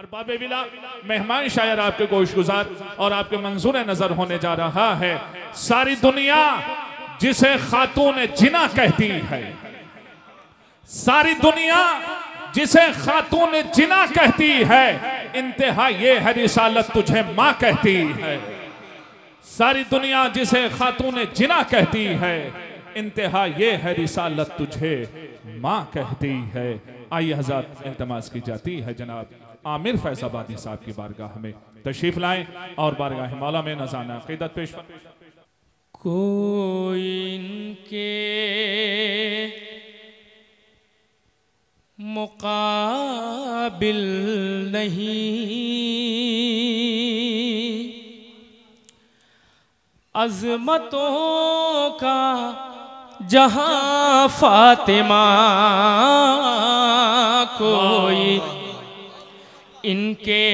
अरबाबे villa मेहमान शायर आपके गोशगुजार और आपके मंजूर नजर होने जा रहा है। सारी दुनिया जिसे खातून जिना कहती है, सारी दुनिया जिसे खातून जिना कहती है, इंतहा ये है रिसालत तुझे माँ कहती है। सारी दुनिया जिसे खातून जिना कहती है, इंतहा ये है रिसालत तुझे माँ कहती है। आइए हज़रात, इल्तमास की जाती है जनाब आमिर फैजाबादी साहब की बारगाह में तशरीफ लाएं और बारगाह मौला में नज़ाना अक़ीदत पेश। कोई इनके मुकाबिल नहीं, अज़मतों का जहां फातिमा, कोई इनके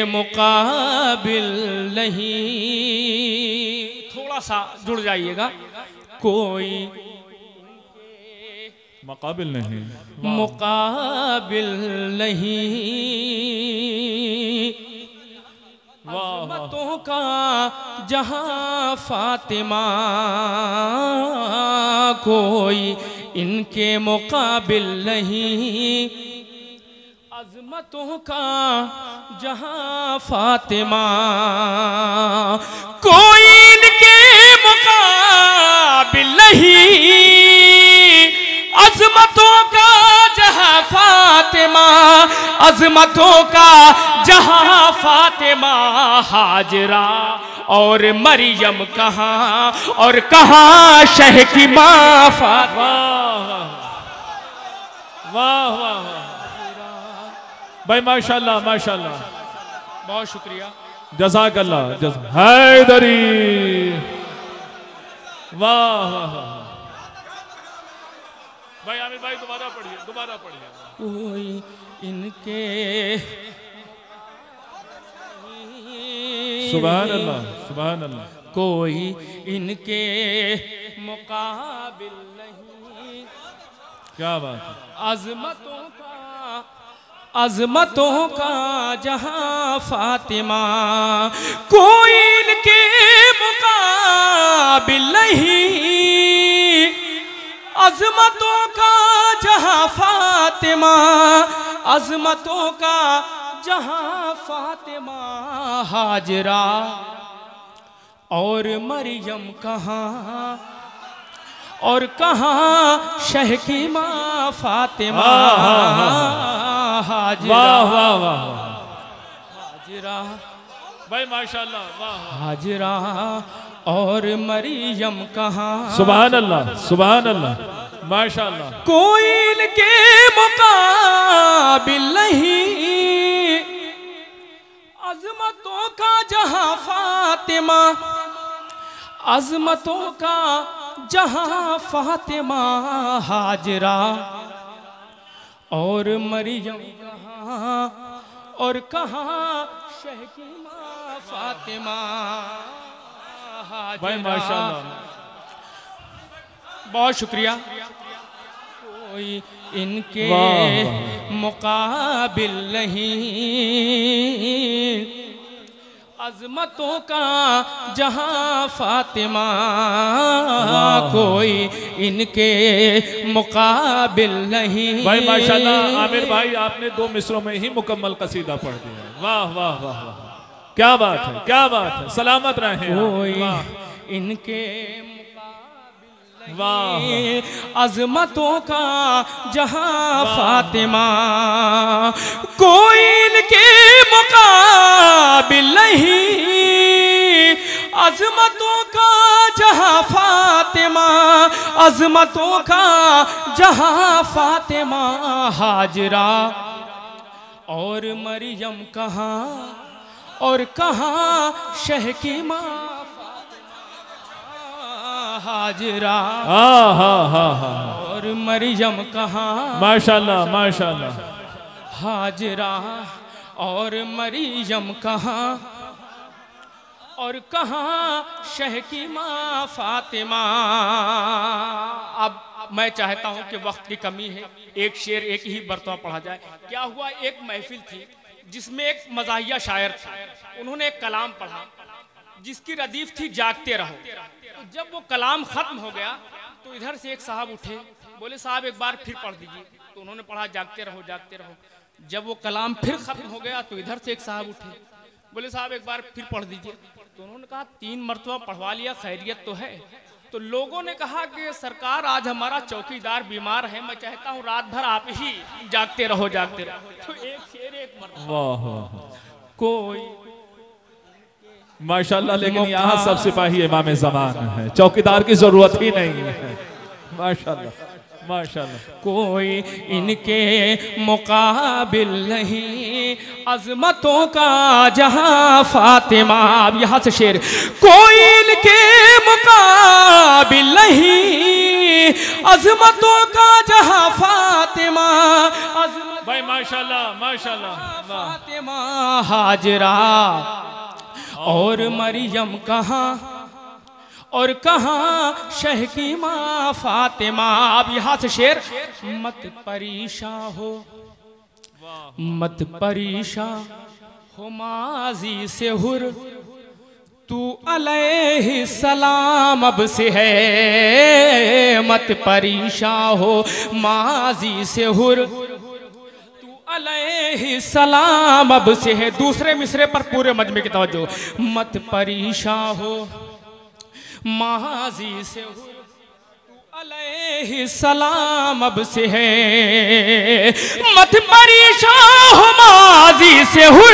मुकाबिल नहीं। थोड़ा सा जुड़ जाइएगा। कोई मुकाबिल नहीं, मुकाबिल नहीं, अज़मतों का जहां फातिमा, कोई इनके मुकाबिल नहीं, अज़मतों का जहां फातिमा, कोई इनके मुकाबिल नहीं, अज़मतों का जहां फातिमा, अज़मतों का जहां फातिमा। हाजरा और मरियम कहाँ, और कहाँ शह की माँ फातिमा। वाह वाह वाह भाई, माशाल्लाह माशाल्लाह, बहुत शुक्रिया, जज़ाकल्लाह हैदरी। वाह वाह भाई, आमिर भाई दोबारा पढ़िए, दोबारा पढ़िए। कोई इनके सुभान अल्लाह सुभान अल्लाह, कोई इनके मुकाबिल नहीं, क्या बात है। अज़मतों का जहां फातिमा, कोई इनके मुकाबिल नहीं, अज़मतों का जहां फातिमा, अज़मतों का जहां फातिमा। हाजरा और मरियम कहाँ, और कहाँ शह की माँ फातिमा। हाजरा वाह वाह हाजरा भाई माशाल्लाह, वाह हाजरा और मरियम कहाँ। सुभान अल्लाह सुभान अल्लाह माशाल्लाह। कोई इनके मुकाबिल नहीं, अज़मतों का जहां फातिमा, अज़मतों का जहां फातिमा। हाजरा और मरियम कहाँ, और कहाँ शह की माँ फातिमा। भाई माशाल्लाह, बहुत शुक्रिया। कोई इनके मुकाबिल नहीं, अज़मतों का जहां फातिमा, कोई इनके मुकाबिल नहीं। भाई माशाल्लाह, आमिर भाई आपने 2 मिसरों में ही मुकम्मल कसीदा पढ़ दिया। वाह वाह वाह वाह, क्या बात है, क्या बात है। सलामत रहे। कोई इनके वाह, अज़मतों का जहां फातिमा, कोई इनके मुकाबिल नहीं, अज़मतों का जहां फातिमा, अज़मतों का जहां फातिमा। हाजरा और मरियम कहाँ, और कहाँ शह की माँ। हाजरा और मरियम कहाँ। माशाल्लाह माशाल्लाह। हाजरा और मरियम कहाँ, और कहाँ शह की माँ फातिमा। अब मैं चाहता हूँ कि वक्त की कमी है, एक शेर एक ही बरतवा पढ़ा जाए। क्या हुआ, एक महफिल थी जिसमें एक मज़ाहिया शायर था, उन्होंने एक कलाम पढ़ा जिसकी रदीफ थी जागते रहो। तो जब वो कलाम ख़त्म हो गया तो इधर से एक साहब उठे, बोले साहब एक बार फिर पढ़ दीजिए। तो उन्होंने पढ़ा जागते रहो जागते रहो। जब वो कलाम फिर ख़त्म हो गया तो इधर से एक साहब उठे, बोले साहब एक बार फिर पढ़ दीजिए। तो उन्होंने कहा 3 मरतबा पढ़वा लिया, खैरियत तो है। तो लोगों ने कहा कि सरकार आज हमारा चौकीदार बीमार है, मैं चाहता हूँ रात भर आप ही जागते रहो जागते रहो। तो एक शेर एक मरतबा कोई माशाल्लाह, लेकिन यहाँ सब सिपाही इमाम ज़मान है, चौकीदार की जरूरत ही नहीं है। माशाल्लाह माशाल्लाह। कोई इनके मुकाबिल नहीं अजमतों का जहां फातिमा। अब यहाँ से शेर, कोई इनके मुकाबिल नहीं अजमतों का जहां फातिमा। भाई माशाल्लाह माशाल्लाह। फातिमा हाजरा और मरियम कहाँ और कहाँ शह की माँ फातिमा। अब यहाँ से शेर, मत परेशान हो मत परेशान हो माजी से हुर, तू अलैहि सलाम अब से है। मत परेशान हो माजी से हुर, तू अलैहि सलाम अब से है। दूसरे मिसरे पर पूरे मजमे की तवज्जो। मत परेशान हो माजी से हुर, तू अलैहि सलाम अब से है। मत परेशान हो माजी से हुर,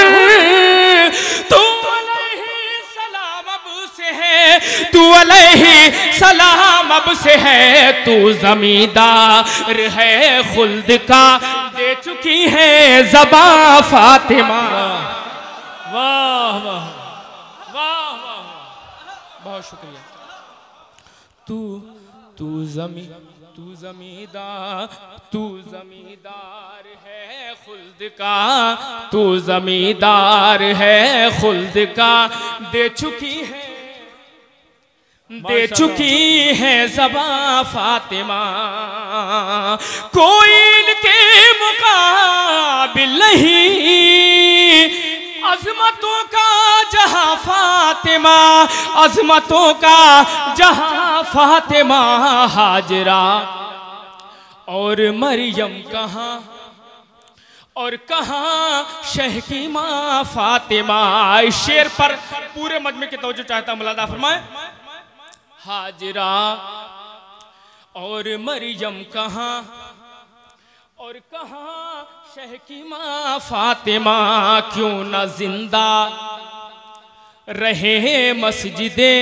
तू अलैहि सलाम अब से है। तू अलैहि सलाम अब से है। तू जमींदार है खुल्द का, दे चुकी है ज़बा फातिमा। वाह वाह वाह वाह, बहुत शुक्रिया। तू जमींदार है खुल्द का, तू जमींदार है खुल्द का, दे चुकी है ज़बा फातिमा। कोई इनके मुकाबिल नहीं अज़मतों का जहां फातिमा, अज़मतों का जहां फातिमा। हाजरा और मरियम कहाँ और कहाँ शह की माँ फातिमा। इस शेर पर पूरे मजमे की तवज्जो चाहता मुलादा फरमाए। हाजरा और मरियम कहाँ और कहाँ शह की माँ फातिमा। क्यों न जिंदा रहे मस्जिदे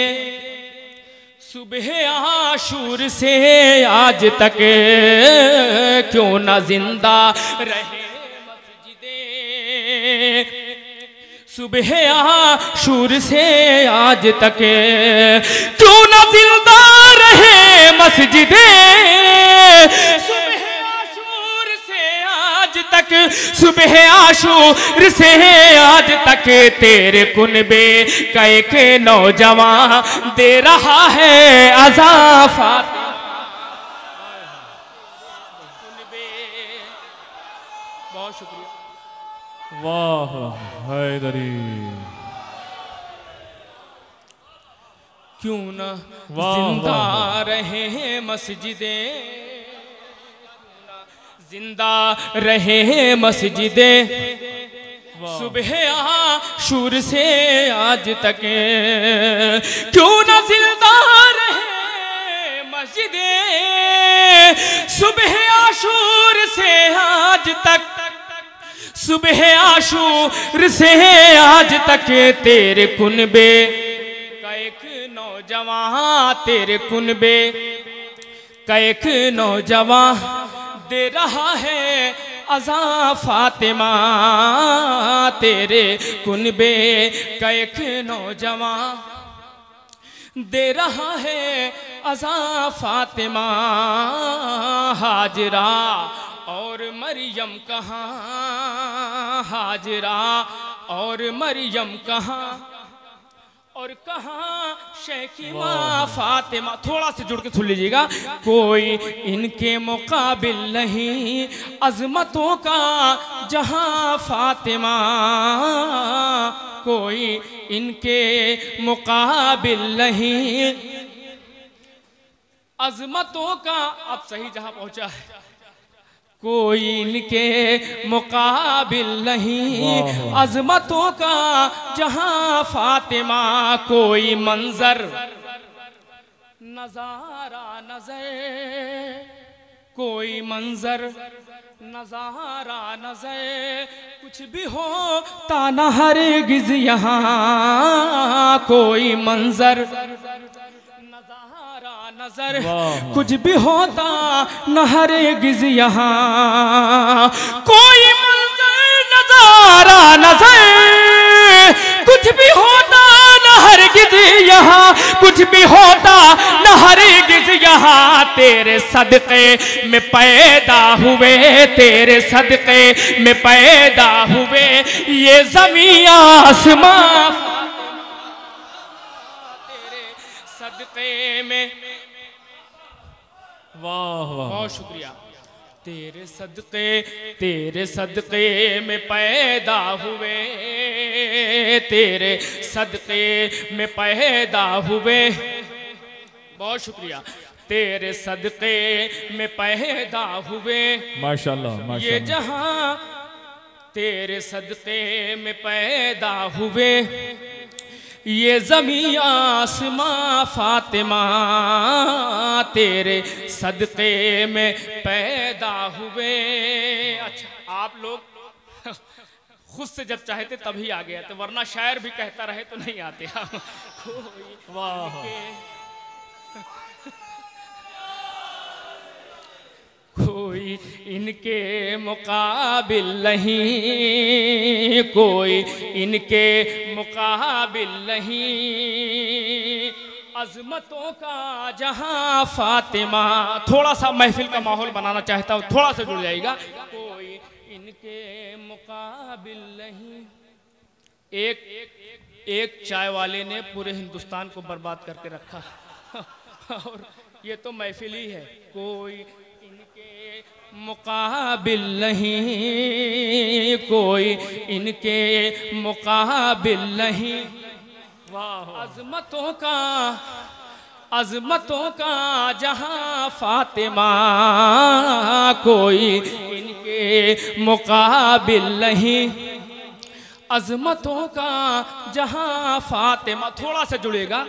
सुबह आशूर से आज तक। क्यों न जिंदा रहे मस्जिदे सुबह आशूर से आज तक। क्यों न जिंदा रहे मस्जिदे तक, सुबह आशूर से आज तक। तेरे कुनबे का एक नौजवान दे रहा है अज़ाफ़ा। बहुत शुक्रिया। वाह हैदरी। क्यों न जिंदा रहे मस्जिदे, जिंदा रहे मस्जिदे सुबह आशूर से आज तक। क्यों न जिंदा रहे मस्जिदे सुबह आशूर से आज तक, सुबह आशूर से आज तक। तेरे कुनबे का एक नौजवान, तेरे कुनबे का एक नौजवान दे रहा है अज़ा फातिमा। तेरे कुनबे का एक नौजवान दे रहा है अज़ा फातिमा। हाजरा और मरियम कहाँ, हाजरा और मरियम कहाँ और कहाँ शेखिमा फातिमा, थोड़ा से जुड़ के सुन लीजिएगा। कोई इनके मुकाबिल नहीं अजमतों का जहाँ फातिमा, कोई इनके मुकाबिल नहीं अजमतों का। अब सही जहाँ पहुँचा है, कोई इनके मुकाबिल नहीं अजमतों का जहाँ फातिमा, कोई मंजर नजारा नजर, कोई मंजर नजारा नजर, कुछ भी हो ताना हरगिज यहाँ, कोई मंजर नजर कुछ भी होता न हरगिज यहाँ, कोई मंजर नजारा नजर कुछ भी होता न हरगिज यहाँ, कुछ भी होता न हरगिज यहाँ। तेरे सदक़े में पैदा हुए, तेरे सदक़े में पैदा हुए ये ज़मीं आसमां, तेरे सदक़े में। वाह वाह, बहुत शुक्रिया। तेरे सदक़े में पैदा हुए, तेरे सदक़े में पैदा हुए। बहुत शुक्रिया। तेरे सदक़े में पैदा हुए माशाल्लाह माशाल्लाह। ये जहां तेरे सदक़े में पैदा हुए ये ज़मीं आसमां फातिमा, तेरे सदक़े में पैदा हुए। अच्छा, आप लोग खुद से जब चाहते तभी आ गए थे, वरना शायर भी कहता रहे तो नहीं आते आप। वाह, कोई इनके मुकाबिल नहीं, कोई इनके मुकाबिल नहीं अजमतों का जहां फातिमा। थोड़ा सा महफिल का माहौल बनाना चाहता हूँ, थोड़ा सा जुड़ जाएगा। कोई इनके मुकाबिल नहीं। एक चाय वाले ने पूरे हिंदुस्तान को बर्बाद करके रखा और ये तो महफिल ही है। कोई मुकाबिल नहीं, कोई इनके मुकाबिल नहीं अजमतों का जहां फातिमा, कोई इनके मुकाबिल नहीं अजमतों का जहां फातिमा। थोड़ा सा जुड़ेगा।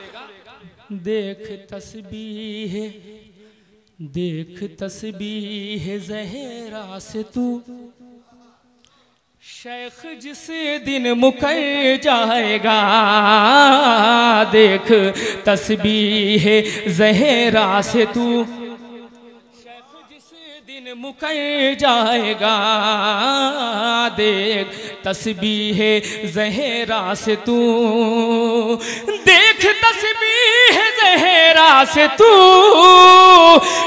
देख तस्बीह, देख तस्बीह ज़हरा से तू, शेख जिस दिन मुकर जाएगा। देख तस्बीह ज़हरा से तू, शेख जिस दिन मुकर जाएगा। देख तस्बीह ज़हरा से तू, देख तस्बीह ज़हरा से तू,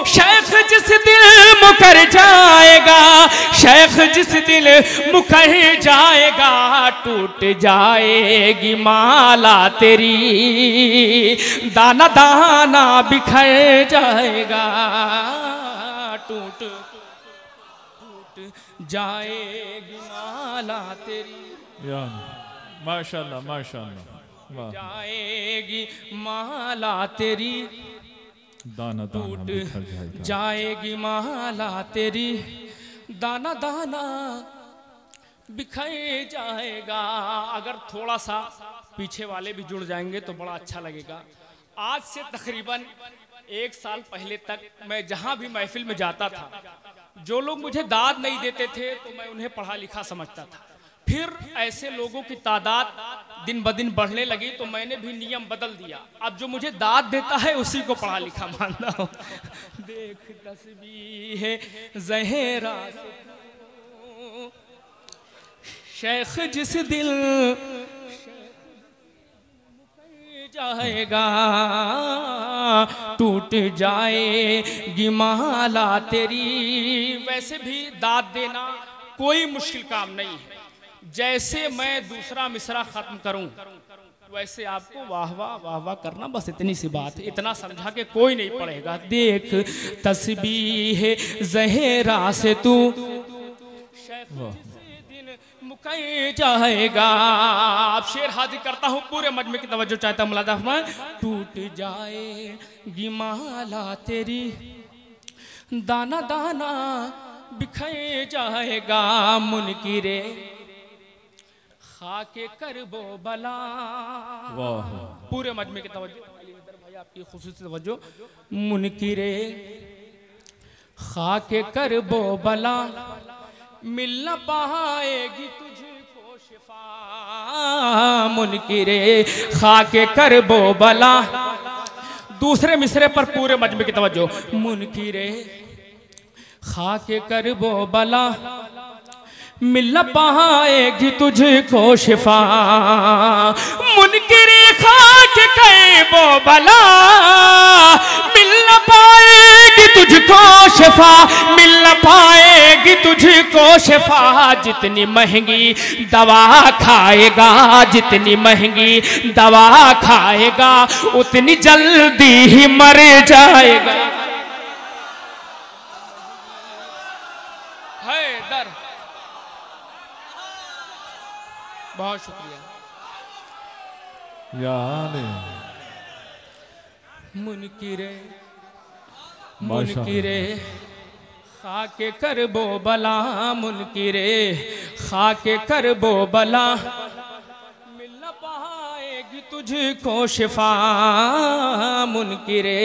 शेख जिस दिन मुकर जाएगा, शेख जिस दिन मुकर जाएगा। टूट जाएगी माला तेरी, दाना दाना बिखर जाएगा। टूट जाएगी माला तेरी, माशाल्लाह माशाल्लाह। जाएगी माला तेरी, दाना दाना बिखर जाएगा। जाएगी माला तेरी, दाना दाना बिखर जाएगा। अगर थोड़ा सा पीछे वाले भी जुड़ जाएंगे तो बड़ा अच्छा लगेगा। आज से तकरीबन 1 साल पहले तक मैं जहाँ भी महफिल में जाता था, जो लोग मुझे दाद नहीं देते थे तो मैं उन्हें पढ़ा लिखा समझता था। फिर ऐसे लोगों की तादाद दिन ब दिन बढ़ने लगी तो मैंने भी नियम बदल दिया। अब जो मुझे दाद देता है उसी को पढ़ा लिखा मानता हूँ। देख तस्बीह ज़हरा से तू, शेख जिस दिल जाएगा। टूट जाएगी माला तेरी। वैसे भी दाद देना कोई मुश्किल काम नहीं है। जैसे मैं दूसरा मिसरा खत्म करूं वैसे आपको वाह वाह वाह वाह करना, बस इतनी सी बात, इतना समझा के कोई नहीं पढ़ेगा। देख तस्बीह ज़हरा से तू मुकई जाएगा। अब शेर हाजिर करता हूँ, पूरे मजमे की तवज्जो चाहता हूँ मुलादा फरमाएं। टूट जाएगी माला तेरी, दाना दाना बिखर जाएगा। मुनकिरे खाके करबो बला। पूरे मजमे की तवज्जो भाई, आपकी खुसूसी तवज्जो। मुनकिरे खाके करबो बला, मिल न पाएगी तुझको शिफा। मुनकिरे खाके करबो बला। दूसरे मिसरे पर पूरे मजमे की तवज्जो। मुनकिरे खाके करबो बला, मिल न पाएगी तुझको शिफा। मुनकिरे खाके करबो बला, मिल न पाएगी तुझको शिफा। मिल न पाएगी तुझको शिफा। जितनी महंगी दवा खाएगा, जितनी महंगी दवा खाएगा, उतनी जल्दी ही मर जाएगा। हैदर, बहुत शुक्रिया। मुनकिरे मुनकिरे खाके करबो बला, मुनकिरे खाके करबो बला, मिल न पाएगी तुझको शिफा। मुनकिरे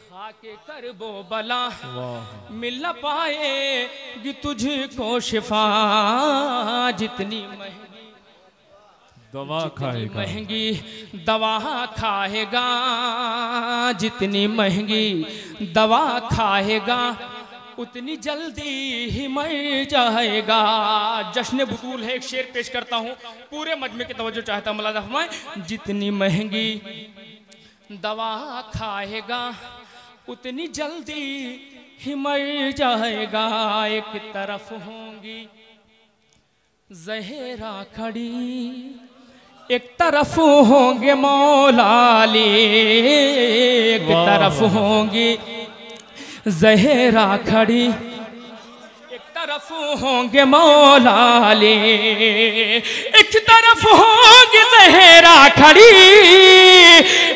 खाके करबो बला, मिल न पाएगी तुझको शिफा। जितनी महंगी दवा खाएगा, महंगी दवा खाएगा, जितनी महंगी दवा खाएगा, उतनी जल्दी ही मर जाएगा। जश्न बुतूल है, एक शेर पेश करता हूँ, पूरे मजमे की तवज्जो चाहता हूँ मुलाज़ा फरमाएं। जितनी महंगी दवा खाएगा, उतनी जल्दी ही मर जाएगा। एक तरफ होंगी ज़हरा खड़ी, एक तरफ होंगे मौलाली। एक तरफ होंगी ज़हरा खड़ी, एक तरफ होंगे मौलाली। एक तरफ होंगे ज़हरा खड़ी,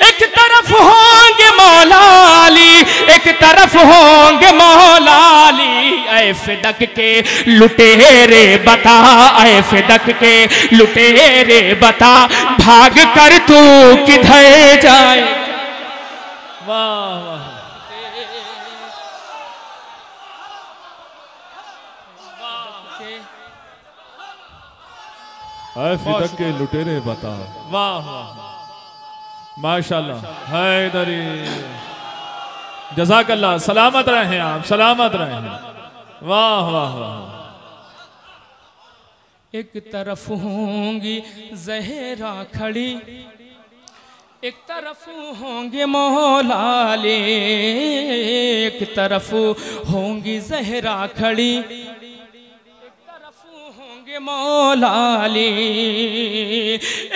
एक तरफ होंगे मौलाली। एक तरफ होंगे मौलाली। ऐ फिदक के लुटेरे बता, ऐ फिदक के लुटेरे बता, भाग कर तू किधर जाए। वाह वाह। ऐ फिदक के लुटेरे बता, वाह वाह माशाल्लाह। हैदरी, जज़ाकल्लाह, सलामत रहे आप, सलामत रहे। वाह वाह वाह। एक तरफ होंगी ज़हरा खड़ी, एक तरफ होंगे मौलाली। एक तरफ होंगी ज़हरा खड़ी, एक तरफ होंगे मौलाली।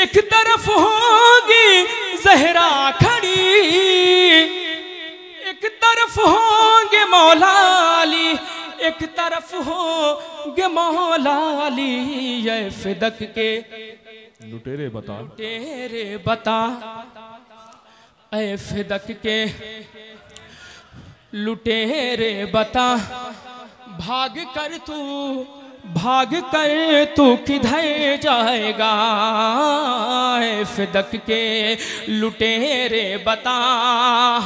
एक तरफ होंगी ज़हरा खड़ी, एक तरफ होंगे मौलाली। एक तरफ होंगे मौलाली। ये फिदक के लुटेरे बता, लुटेरे बता, ऐ फिदक के लुटेरे बता, भाग कर तू किधर जाएगा। ऐ फिदक के लुटेरे बता।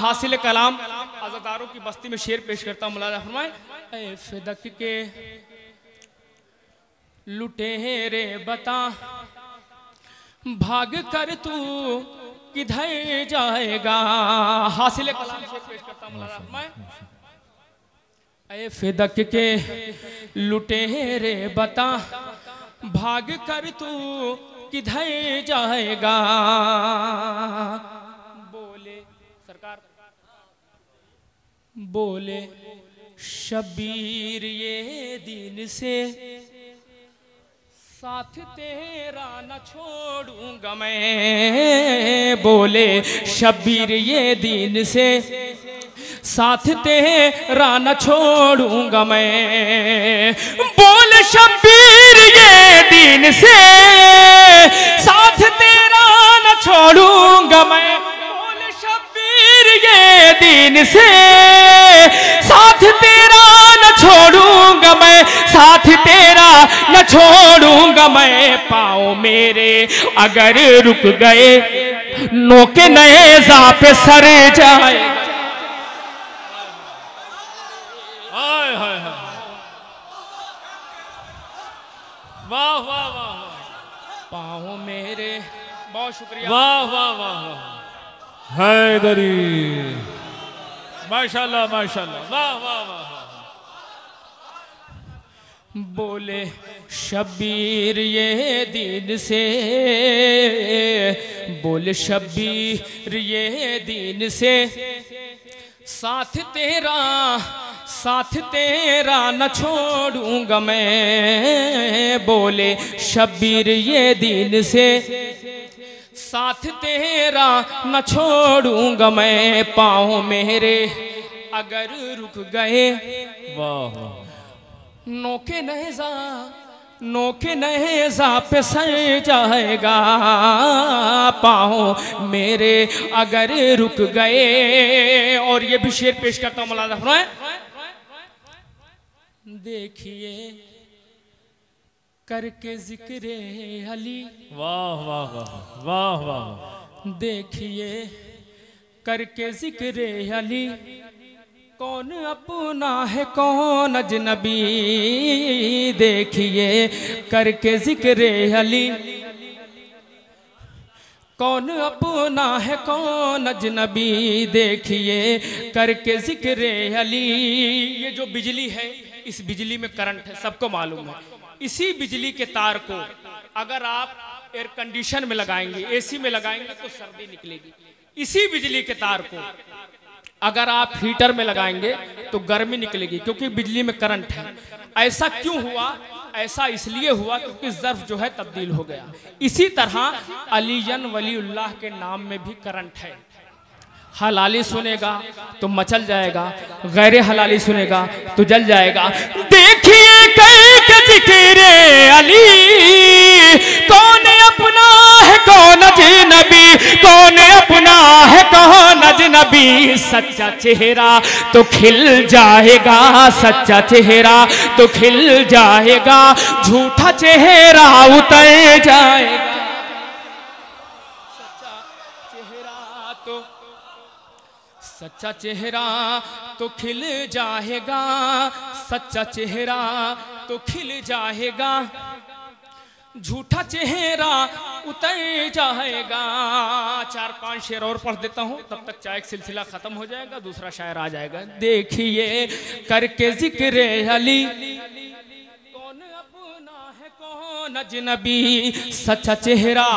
हासिल कलाम आज़ादारों की बस्ती में शेर पेश करता हूँ मुलाज़ा फरमाएं। ऐ फिदक के लुटेरे बता, भाग कर तू किधर जाएगा। हासिल कलाम शेर पेश करता हूँ मुलाज़ा फरमाएं। ऐ फिदक के लुटेरे बता, भाग कर तू किधर जाएगा। बोले सरकार, बोले शबीर ये दीन से साथ तेरा न छोड़ूंगा मैं, बोले शब्बीर ये दीन से, साथ तेरा न छोड़ूंगा मैं, बोले शब्बीर ये दीन से, साथ तेरा न छोड़ूंगा मैं, बोले शब्बीर ये दीन से, साथ तेरा न छोड़ूंगा मैं, साथ तेरा न छोड़ूंगा मैं। पाँव मेरे अगर रुक गए, नोके नए जा पे सर जाए। हाय हाय हाय, वाह वाह वाह, पाँव मेरे, बहुत शुक्रिया, वाह वाह वाह, हैदरी, माशाल्लाह माशाल्लाह, वाह वाह वाह। बोले शब्बीर ये दीन से, बोले शब्बीर ये दीन से, साथ तेरा न छोड़ूंगा मैं, बोले शब्बीर ये दीन से, साथ तेरा न छोड़ूंगा मैं। पाँव मेरे अगर रुक गए, वाह, नोके नहज़ा पे सर जाएगा। पाँव मेरे अगर रुक गए, और ये भी शेर पेश करता हूँ मौलाना फरमाए, देखिए करके जिक्रे अली, वाह वाह वाह वाह वाह, देखिए करके जिक्रे अली, कौन अपना है कौन अजनबी, देखिए करके जिक्रे अली, कौन अपना है कौन अजनबी, देखिए करके जिक्रे अली। ये जो बिजली है, इस बिजली में करंट है, सबको मालूम है। इसी बिजली के तार को अगर आप एयर कंडीशन में लगाएंगे, एसी में लगाएंगे तो सर्दी निकलेगी। इसी बिजली के तार को अगर आप हीटर में लगाएंगे तो गर्मी निकलेगी, क्योंकि बिजली में करंट है। ऐसा क्यों हुआ? ऐसा इसलिए हुआ क्योंकि ज़र्फ जो है तब्दील हो गया। इसी तरह अलीयन वलीउल्लाह के नाम में भी करंट है। हलाली सुनेगा तो मचल जाएगा, गैर हलाली सुनेगा तो जल जाएगा। देखिए कैसे जिक्रे अली, कौन अपना है कौन अजनबी, कौन अपना है कौन अजनबी। सच्चा चेहरा तो खिल जाएगा, सच्चा चेहरा तो खिल जाएगा, झूठा चेहरा उतर जाएगा। सच्चा चेहरा तो खिल जाएगा, सच्चा चेहरा तो खिल जाएगा, झूठा चेहरा उतर जाएगा। 4-5 शेर और पढ़ देता हूँ, तब तक चाहे एक सिलसिला खत्म हो जाएगा, दूसरा शायर आ जाएगा। देखिए करके जिक्रे अली, कौन अपना है कौन अजनबी। सच्चा चेहरा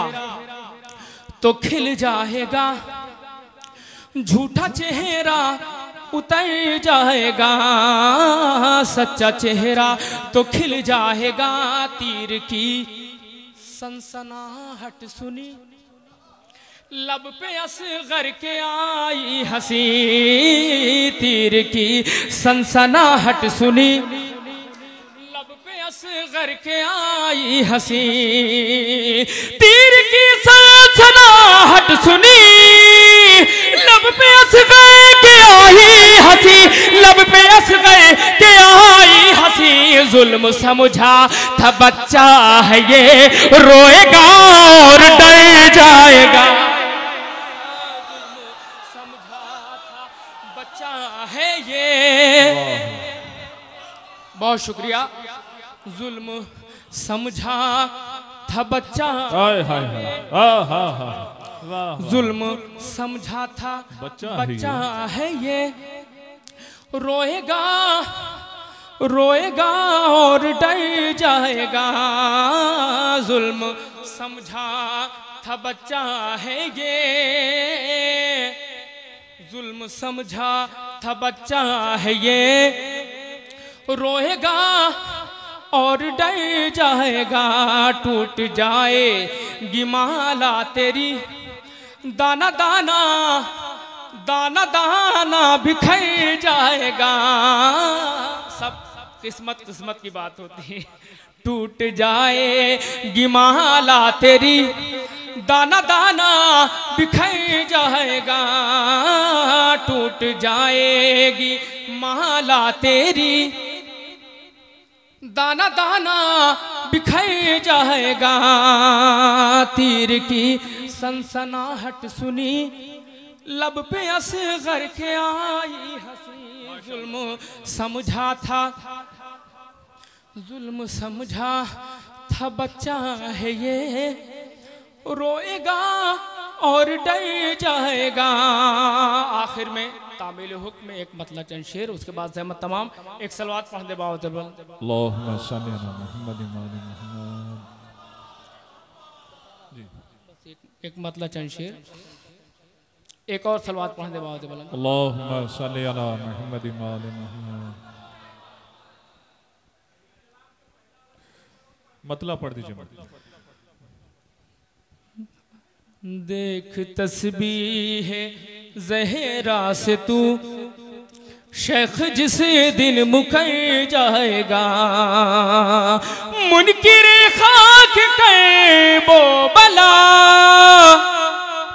तो खिल जाएगा, झूठा चेहरा उतर जाएगा। सच्चा चेहरा तो खिल जाएगा। तीर की सनसनाहट सुनी, लब पे असगर के आई हंसी। तीर की सनसनाहट सुनी, लब पे असगर के आई हंसी। तीर की सनसनाहट सुनी, लब पे असगर के आई हंसी, लब पे असगर के आई हंसी। जुल्म समझा था बच्चा है ये, रोएगा और डर जाएगा। जुल्म समझा था बच्चा है ये, बहुत शुक्रिया। जुल्म समझा था बच्चा, जुल्म समझा था बच्चा है ये, रोएगा रोएगा और डर जाएगा। जुल्म समझा था बच्चा है ये, जुल्म समझा था बच्चा है ये, रोएगा और डर जाएगा, टूट जाएगी माला तेरी, दाना दाना दाना दाना बिखर जाएगा। सब किस्मत किस्मत की बात होती है। टूट जाएगी माला तेरी, दाना दाना बिखर जाएगा, टूट जाएगी माला तेरी, दाना दाना बिखर जाएगा। तीर की सनसनाहट सुनी, लब पे असगर के आई हंसी, जुल्म समझा था, जुल्म समझा था बच्चा है ये, रोएगा और डर जाएगा। आखिर में तामील हुक्म में एक मतलब चंद शेर, उसके बाद ज़हमत तमाम। एक सलवात पढ़ दे बाबा जबल। अल्लाहुम्मा सल्ली अला मुहम्मद व आलि मुहम्मद। जी एक मतलब चंद शेर, एक और सलवात पढ़ दे बाबा जबल। अल्लाहुम्मा सल्ली अला मुहम्मद व आलि मुहम्मद। मतलब पढ़ दीजिए। देख तस्बीह है ज़हरा से तू, शेख जिस दिन मुकर जाएगा, मुनकिरे खाक के वो बला,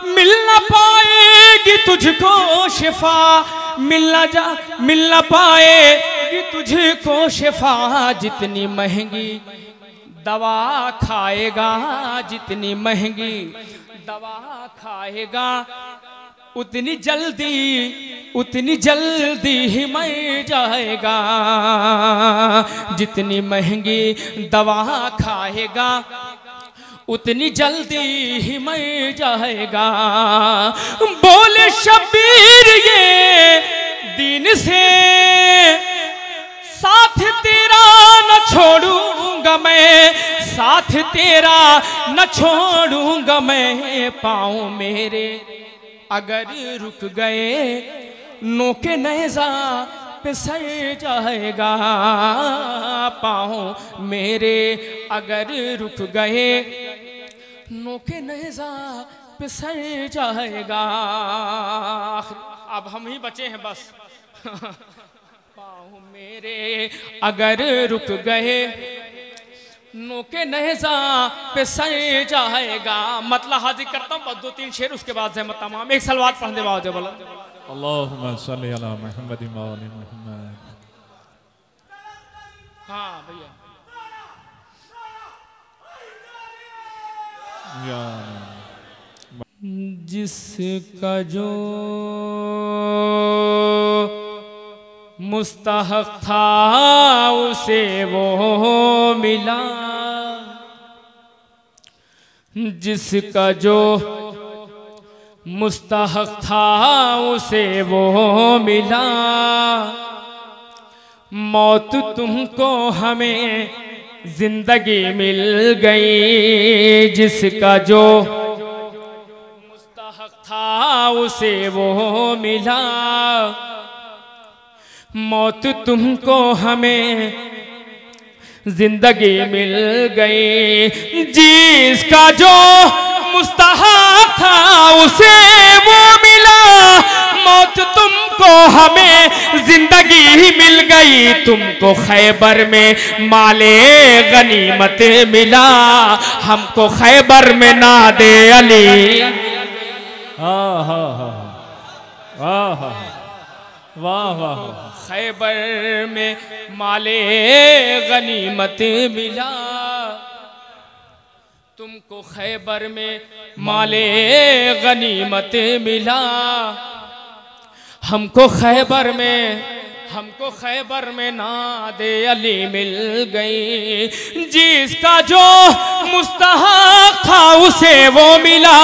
मिल न पाएगी तुझको शिफा, मिल न पाएगी तुझको शिफा। जितनी महंगी दवा खाएगा, जितनी महंगी दवा खाएगा, उतनी जल्दी ही मर जाएगा। जितनी महंगी दवा खाएगा, उतनी जल्दी ही मर जाएगा। बोले शब्बीर ये दीन से, साथ तेरा न छोड़ूंगा मैं, साथ तेरा न छोड़ूंगा मैं। पाँव मेरे अगर रुक गए, नोके नेज़ा पे सर जाएगा। पाँव मेरे अगर रुक गए, नोके नेज़ा पे सर जाएगा। अब हम ही बचे हैं बस। पाँव मेरे अगर रुक गए, नोके नेज़ा पे सर जाएगा। मतलब हाजिर करता हूँ बस 2-3 शेर, उसके बाद ज़हमत तमाम। एक सलवात पढ़ दे बाबा बोला। अल्लाहुम्मा सल्ली अला मुहम्मद व आलि मुहम्मद। हाँ भैया। जिसका जो मुस्तहक था उसे वो मिला, जिसका जो मुस्तहक था उसे वो मिला। मौत तुमको हमें जिंदगी मिल गई, जिसका जो मुस्तहक था उसे वो मिला। मौत तुमको हमें जिंदगी मिल गई, जिसका जो मुस्तहक था उसे वो मिला। मौत तुमको हमें जिंदगी मिल गई, तुमको खैबर में माले गनीमत मिला, हमको खैबर में नादे अली। वाह वाह। खैबर में माले गनीमत मिला, तुमको खैबर में माले गनीमत मिला। हमको खैबर में नादे अली मिल गई, जिसका जो मुस्तहक था उसे वो मिला।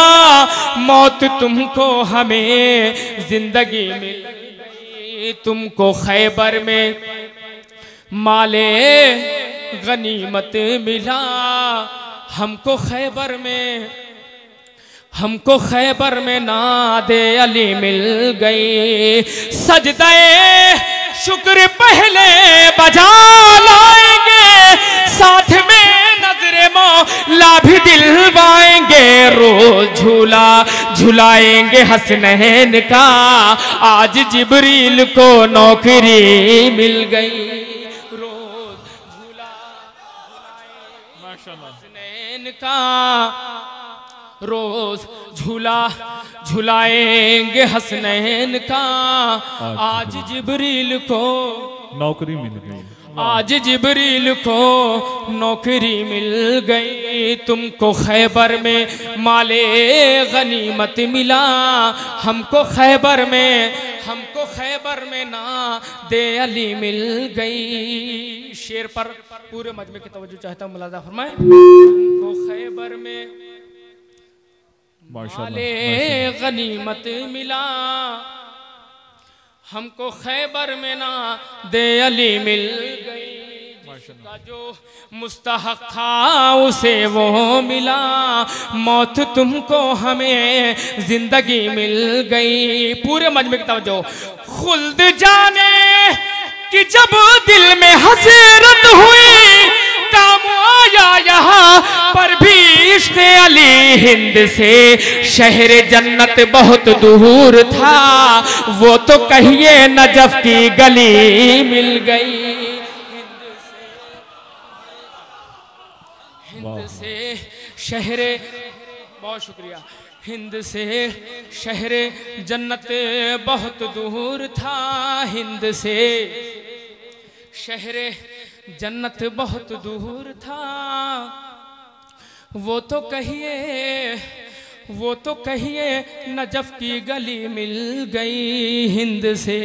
मौत तुमको हमें जिंदगी मिल गई, तुमको खैबर में माले गनीमत मिला। हमको खैबर में नादे अली मिल गई। सजदे शुक्र पहले बजा लाएंगे, मौला भी दिलवाएंगे, रोज झूला झुलाएंगे हसनैन का। आज जिब्रील को नौकरी मिल गई, रोज झूला हसनैन का, रोज झूला झुलाएंगे हसनैन का। आज जिब्रील को नौकरी मिल गई, आज जिब्रील को नौकरी मिल गई। तुमको खैबर में माले गनीमत मिला, हमको खैबर में ना दे अली मिल गई। शेर पर पूरे मजमे की तवज्जो चाहता हूँ, मुलाजा फरमाए। हमको खैबर में माले गनीमत मिला, हमको खैबर में ना दे अली मिल गई। जिसका जो मुस्तहक था उसे वो मिला, मौत तुमको हमें जिंदगी मिल गई। पूरे मजमे की तवज्जो। खुल्द जाने कि जब दिल में हसरत हुई, काम आया यहाँ पर भी इश्क़ अली। हिंद से शहर जन्नत बहुत दूर था, वो तो कहिए नजफ की गली मिल गई। हिंद से शहर, बहुत शुक्रिया। हिंद से शहर जन्नत बहुत दूर था, हिंद से शहर जन्नत बहुत दूर था, वो तो कहिए नजफ की गली मिल गई। हिंद से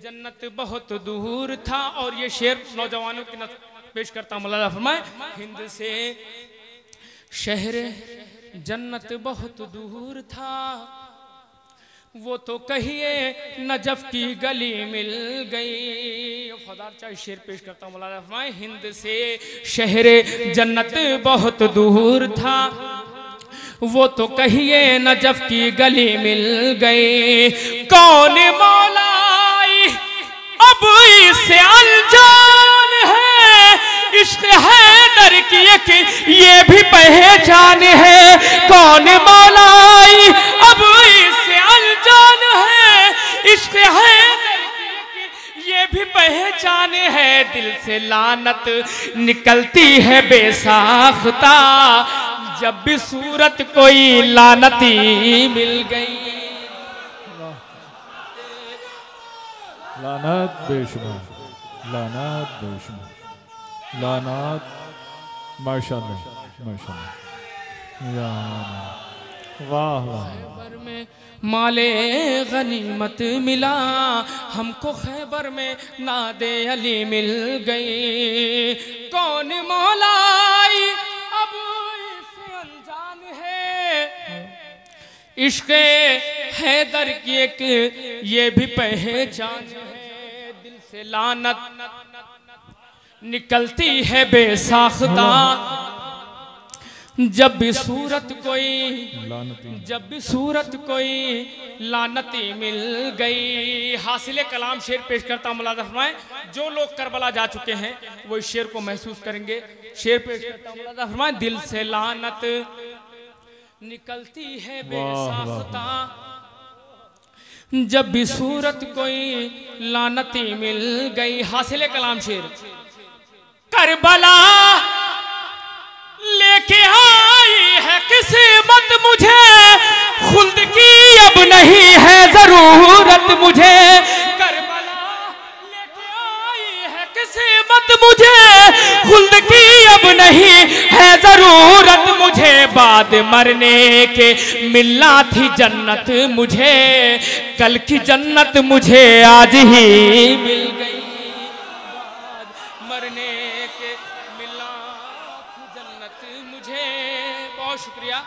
जन्नत बहुत दूर था। और ये शेर नौजवानों की पेश करता हूँ, मौलाना फरमाए। हिंद से शहर जन्नत बहुत दूर था, वो तो कहिए नजफ की गली मिल गई। फदार चाहे शेर पेश करता हूँ, मौलाना फरमाए। हिंद से शहर जन्नत बहुत दूर था, वो तो कहिए नजफ की गली मिल गई। कौन मौलाई अब इससे अनजान है, इश्क़ हैदर की एक ये भी पहचान है। कौन मौलाई अब इससे अनजान है, इश्क़ हैदर की ये भी पहचान है। दिल से लानत निकलती है बेसाख्ता, जब भी सूरत कोई लानती मिल गई। लानत बेशुमार, लानत बेशुमार, लानत। माशाअल्लाह माशाअल्लाह, वाह वाह। खैबर में माले गनीमत मिला, हमको खैबर में नादे अली मिल गई। कौन मौलाई अब इससे अनजान है, इश्क़ हैदर की एक ये भी पहचान है। दिल से लानत निकलती है बेसाख्ता, जब भी सूरत कोई लानती मिल गई। हासिल कलाम शेर पेश करता हूँ, मुलाज़ा फरमाएं। जो लोग करबला जा चुके हैं वो इस शेर को महसूस करेंगे। शेर पेश करता हूँ, मुलाज़ा फरमाएं। दिल से लानत निकलती है बेसाख्ता, जब भी सूरत कोई लानती मिल गई। हासिल कलाम शेर। करबला लेके आई है किस्मत मुझे, खुल्द की अब नहीं है जरूरत मुझे। करबला लेके आई है किस्मत मुझे, खुल्द की अब नहीं है जरूरत मुझे। बाद मरने के मिलना थी जन्नत मुझे, कल की जन्नत मुझे आज ही मिल गई। मरने के मिलना थी जन्नत मुझे। बहुत शुक्रिया।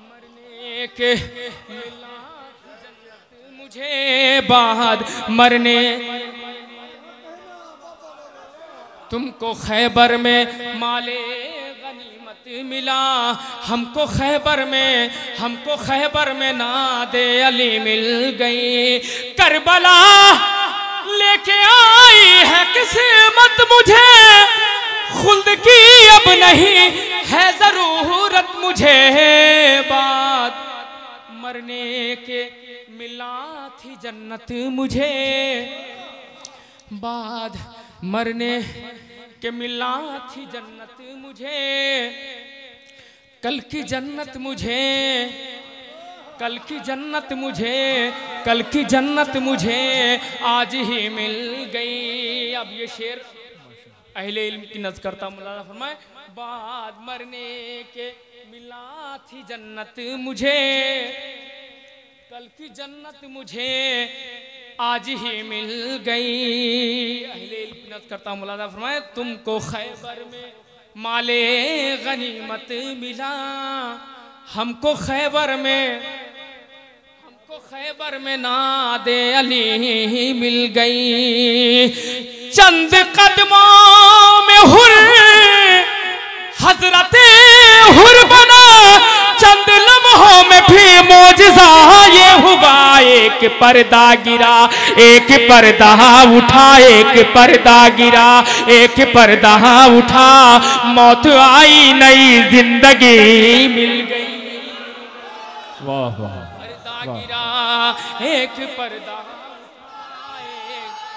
मरने के मिलना थी जन्नत मुझे, बाद मरने तुमको खैबर में माले गनीमत मिला हमको खैबर में नादे अली मिल गई। करबला लेके आई है किस्मत मुझे, खुल्द की अब नहीं है जरूरत मुझे। बाद मरने के मिला थी जन्नत मुझे, बाद मरने के मिला थी जन्नत मुझे। कल की जन्नत मुझे, कल की जन्नत मुझे, कल की जन्नत मुझे आज ही मिल गई। अब ये शेर अहले इल्म की नज़र करता मौलाना फरमाए, बाद मरने के मिला थी जन्नत मुझे, कल की जन्नत मुझे आज ही मिल गई। अहले इल्म की नज़र करता मौलाना फरमाए, तुमको खैबर में माले गनीमत मिला, हमको खैबर में नादे अली मिल गई। चंद कदमों में हुर हजरते हुर बना, चंद लम्हों में भी मौजज़ा ये हुआ। एक पर्दा गिरा, एक पर्दा उठा, एक पर्दा गिरा, एक पर्दा उठा, मौत आई नई जिंदगी मिल गई। वाह वाह। पर्दा गिरा, एक पर्दा,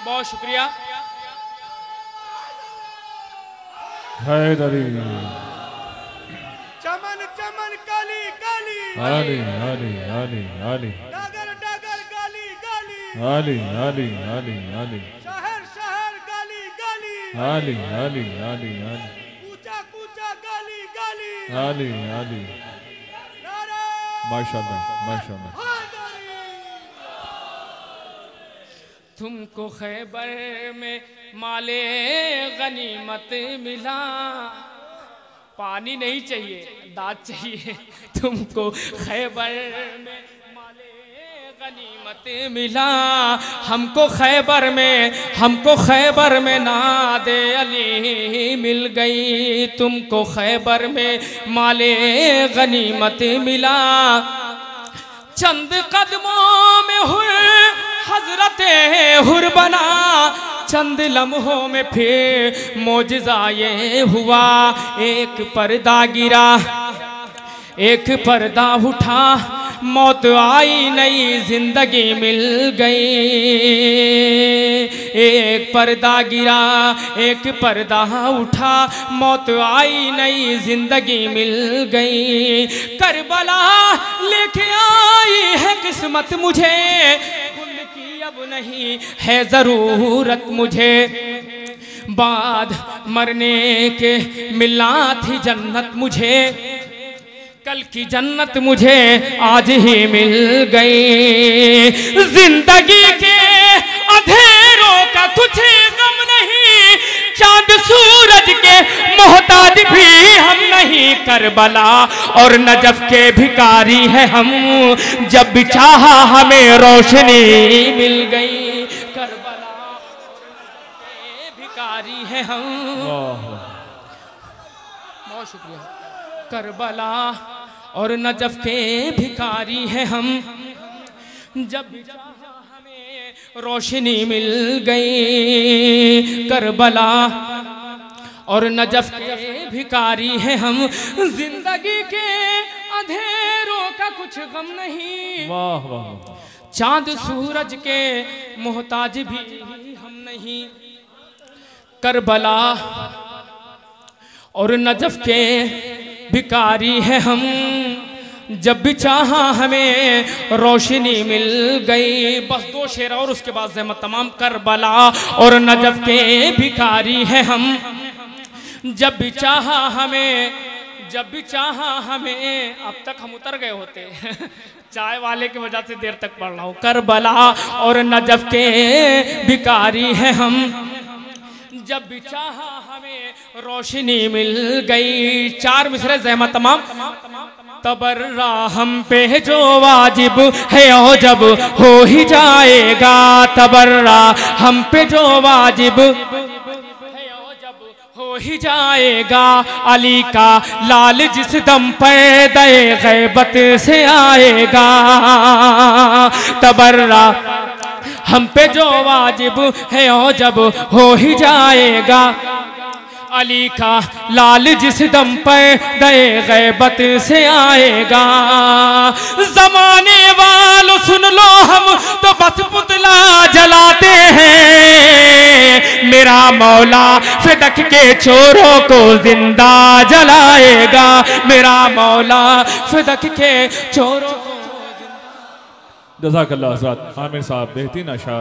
बहुत शुक्रिया। हैदरी चमन चमन काली काली, आली आली आली आली, डागर डागर गाली गाली, आली आली आली आली, शहर शहर गाली गाली, आली आली आली आली, कूचा कूचा गाली गाली, आली आली। नारे माशाल्लाह माशाल्लाह। हैदरी। तुमको खैबर में माले गनीमत मिला, पानी नहीं चाहिए दाद चाहिए। तुमको खैबर में माले गनीमत मिला, हमको खैबर में नादे अली मिल गई। तुमको खैबर में माले गनीमत मिला, चंद कदमों में हुए हजरते हुर बना, चंद लम्हों में फिर मौजज़ा ये हुआ। एक पर्दा गिरा, एक पर्दा उठा, मौत आई नई जिंदगी मिल गई। एक पर्दा गिरा, एक पर्दा उठा, मौत आई नई जिंदगी मिल गई। करबला लेके आई है किस्मत मुझे, अब नहीं है जरूरत मुझे। बाद मरने के मिला थी जन्नत मुझे, कल की जन्नत मुझे आज ही मिल गई। जिंदगी के अंधेरों का कुछ गम नहीं, चांद सूरज के मोहताज भी हम नहीं। करबला और नजफ के भिखारी है हम, जब भी चाहा हमें रोशनी मिल गई। करबला के भिखारी है हम, बहुत शुक्रिया। करबला और नजफ के भिखारी है हम, जब भी चाहा हमें रोशनी मिल गई। करबला और नजफ के भिखारी हैं हम, जिंदगी के अंधेरों का कुछ गम नहीं। वाह वाह। चांद सूरज के मोहताज भी हम नहीं। करबला और नजफ के भिखारी हैं हम, जब भी चाहा हमें रोशनी मिल गई। बस 2 शेर और उसके बाद ज़हमत तमाम। करबला और नजफ के भिखारी हैं हम, जब भी चाहा हमें। अब तक हम उतर गए होते चाय वाले की वजह से देर तक पढ़ रहा हूँ। करबला और नजफ के भिखारी हैं हम, जब भी चाहा हमें रोशनी मिल गई। 4 मिसरे ज़हमत तमाम। तबर्रा हम पे जो वाजिब है ओ जब हो ही जाएगा। तबर्रा हम पे जो वाजिब है ओ जब हो ही जाएगा अली का लाल जिस दम पैदा गैबत से आएगा। तबर्रा हम पे जो वाजिब है ओ जब हो ही जाएगा अली का लाल जिस दम पैदा गैबत से आएगा। जमाने वालों सुन लो हम तो बस पुतला जलाते हैं, मेरा मौला फिदक के चोरों को जिंदा जलाएगा। मेरा मौला फिदक के चोरों को। जज़ाकल्लाह हज़रत आमिर साहब बेहतरीन अशार।